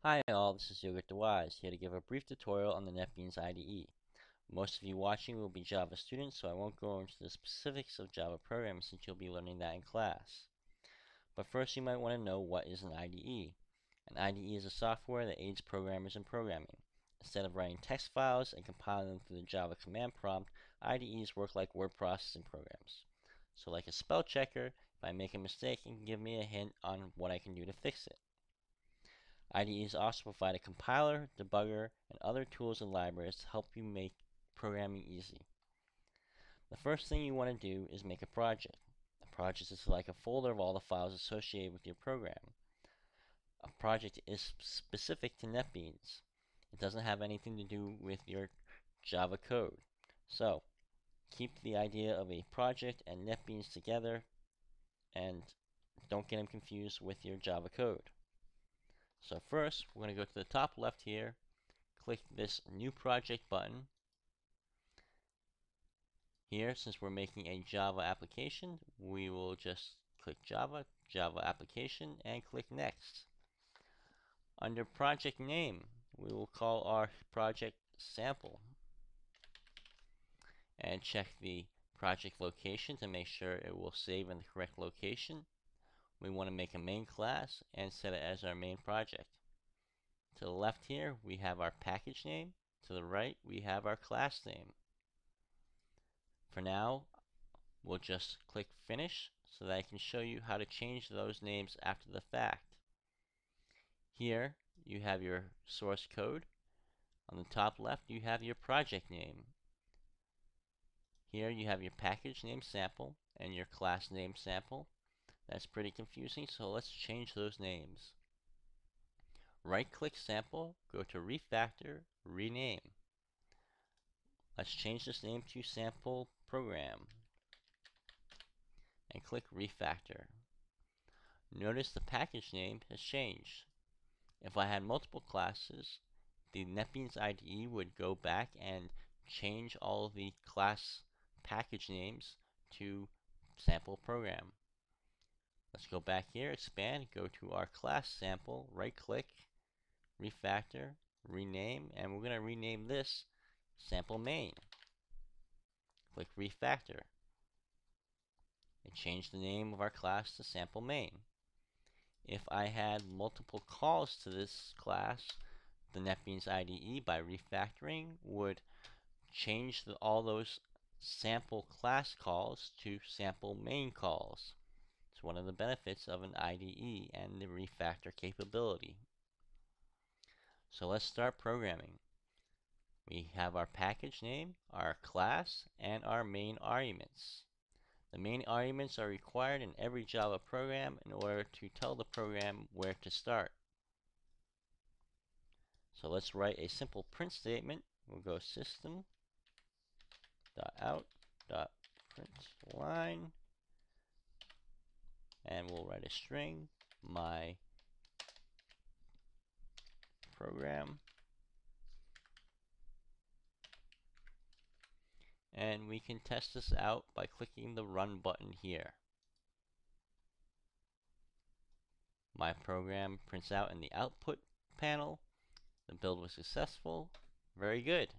Hi all, this is Yogurt the Wise, here to give a brief tutorial on the Netbeans IDE. Most of you watching will be Java students, so I won't go into the specifics of Java programming since you'll be learning that in class. But first you might want to know what is an IDE. An IDE is a software that aids programmers in programming. Instead of writing text files and compiling them through the Java command prompt, IDEs work like word processing programs. So like a spell checker, if I make a mistake, it can give me a hint on what I can do to fix it. IDEs also provide a compiler, debugger, and other tools and libraries to help you make programming easy. The first thing you want to do is make a project. A project is like a folder of all the files associated with your program. A project is specific to Netbeans. It doesn't have anything to do with your Java code. So, keep the idea of a project and Netbeans together and don't get them confused with your Java code. So first, we're going to go to the top left here, click this New Project button. Here, since we're making a Java application, we will just click Java, Java Application, and click Next. Under Project Name, we will call our project Sample, and check the project location to make sure it will save in the correct location. We want to make a main class and set it as our main project. To the left here, we have our package name. To the right, we have our class name. For now, we'll just click Finish so that I can show you how to change those names after the fact. Here, you have your source code. On the top left, you have your project name. Here, you have your package name sample and your class name sample. That's pretty confusing, so let's change those names. Right-click Sample, go to Refactor, Rename. Let's change this name to Sample Program and click Refactor. Notice the package name has changed. If I had multiple classes, the Netbeans IDE would go back and change all of the class package names to sample program. Let's go back here, expand, go to our class sample, right click, refactor, rename, and we're going to rename this sample main. Click refactor. It changed the name of our class to sample main. If I had multiple calls to this class, the Netbeans IDE, by refactoring, would change all those sample class calls to sample main calls. It's one of the benefits of an IDE and the refactor capability. So let's start programming. We have our package name, our class, and our main arguments. The main arguments are required in every Java program in order to tell the program where to start. So let's write a simple print statement. We'll go system.out.println, and we'll write a string, my program, and we can test this out by clicking the run button here. My program prints out in the output panel. The build was successful. Very good.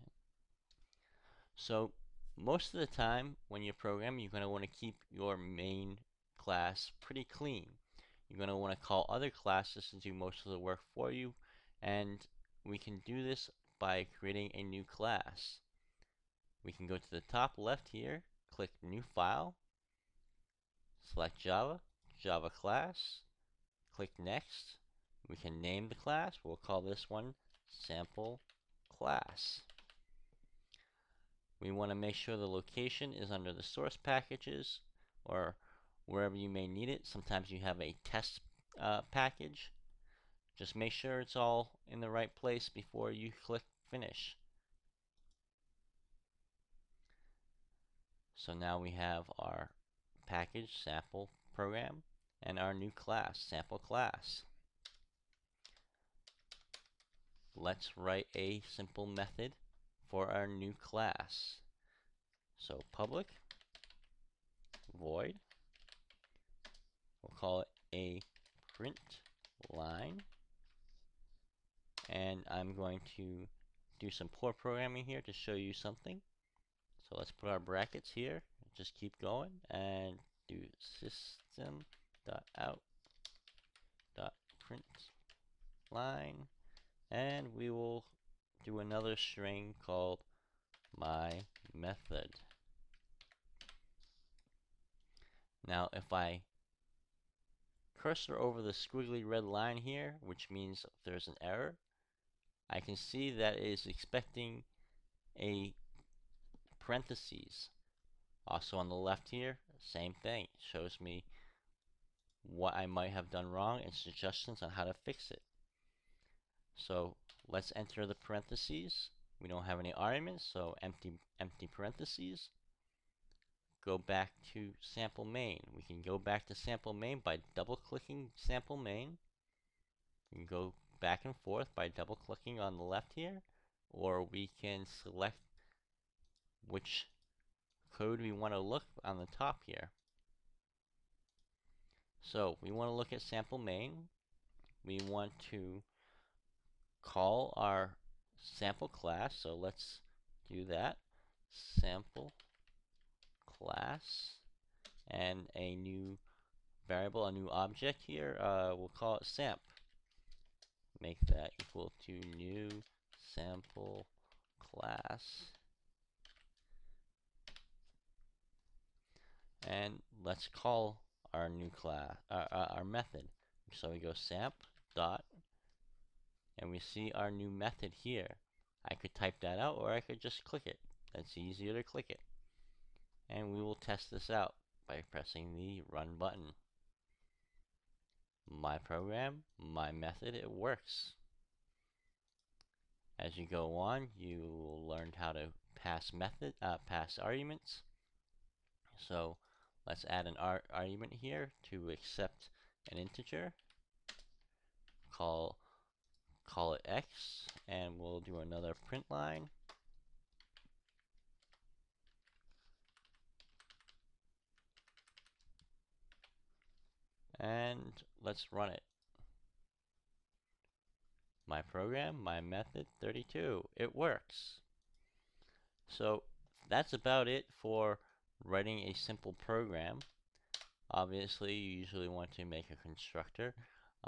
So most of the time when you program, you're going to want to keep your main class pretty clean. You're going to want to call other classes to do most of the work for you, and we can do this by creating a new class. We can go to the top left here, click New File, select Java, Java Class, click Next. We can name the class. We'll call this one Sample Class. We want to make sure the location is under the source packages or wherever you may need it. Sometimes you have a test package. Just make sure it's all in the right place before you click Finish. So now we have our package sample program and our new class, sample class. Let's write a simple method for our new class. So public void, we'll call it a print line, and I'm going to do some poor programming here to show you something. So let's put our brackets here, just keep going, and do system.out.println, and we will do another string called my method. Now if I cursor over the squiggly red line here, which means there's an error, I can see that it is expecting a parentheses. Also on the left here, same thing. It shows me what I might have done wrong and suggestions on how to fix it. So let's enter the parentheses. We don't have any arguments, so empty parentheses. Go back to sample main. We can go back to sample main by double clicking sample main. We can go back and forth by double clicking on the left here, or we can select which code we want to look on the top here. So we want to look at sample main. We want to call our sample class, so let's do that. Sample class, and a new variable, a new object here. We'll call it samp. Make that equal to new sample class. And let's call our new class, our method. So we go samp dot, and we see our new method here. I could type that out, or I could just click it. It's easier to click it. And we will test this out by pressing the run button. My program, my method, it works. As you go on, you will learn how to pass pass arguments. So let's add an argument here to accept an integer. Call it x, and we'll do another print line. And let's run it. My program, my method, 32. It works. So that's about it for writing a simple program. Obviously, you usually want to make a constructor.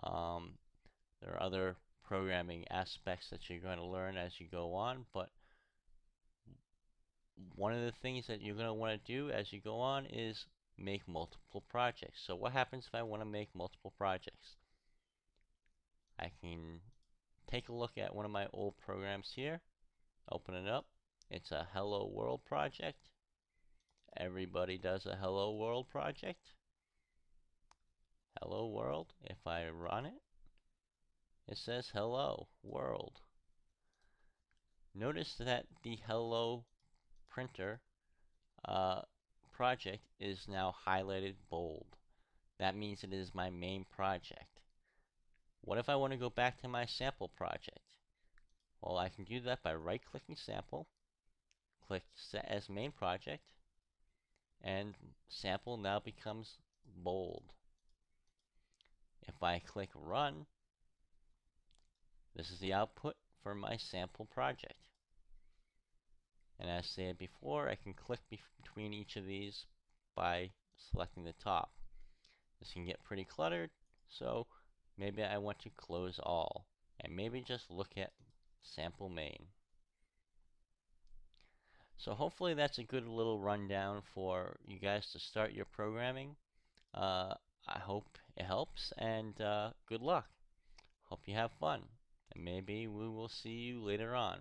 There are other programming aspects that you're going to learn as you go on, but one of the things that you're going to want to do as you go on is make multiple projects. So what happens if I want to make multiple projects? I can take a look at one of my old programs here, open it up. It's a Hello World project. Everybody does a Hello World project. Hello World. If I run it, it says Hello World. Notice that the Hello printer project is now highlighted bold. That means it is my main project. What if I want to go back to my sample project? Well, I can do that by right-clicking sample, click set as main project, and sample now becomes bold. If I click run, this is the output for my sample project. And as said before, I can click between each of these by selecting the top. This can get pretty cluttered, so maybe I want to close all, and maybe just look at sample main. So hopefully that's a good little rundown for you guys to start your programming. I hope it helps, and good luck. Hope you have fun, and maybe we will see you later on.